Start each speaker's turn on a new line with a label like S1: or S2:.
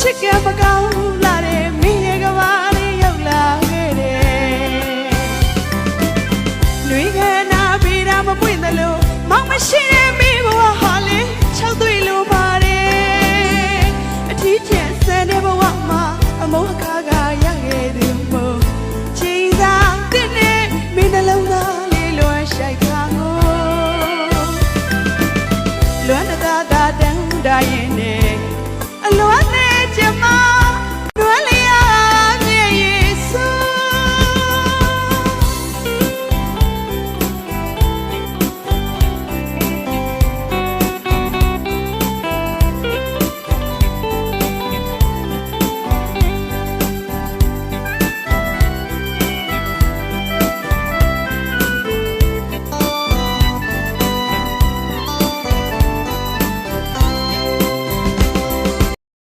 S1: ချစ်ကမကောင်းလာတဲ့မင်းရဲ့ကဘာလေးရောက်လာခဲ့တယ်လွေခဲနာပြီးတာမပွင့်သလိုမောင်မရှိတဲ့မိဘဟာလေ၆သွေးလိုပါတယ်အထီးကျန်ဆန်တဲ့ဘဝမှာအမောအခါကရခဲ့သူ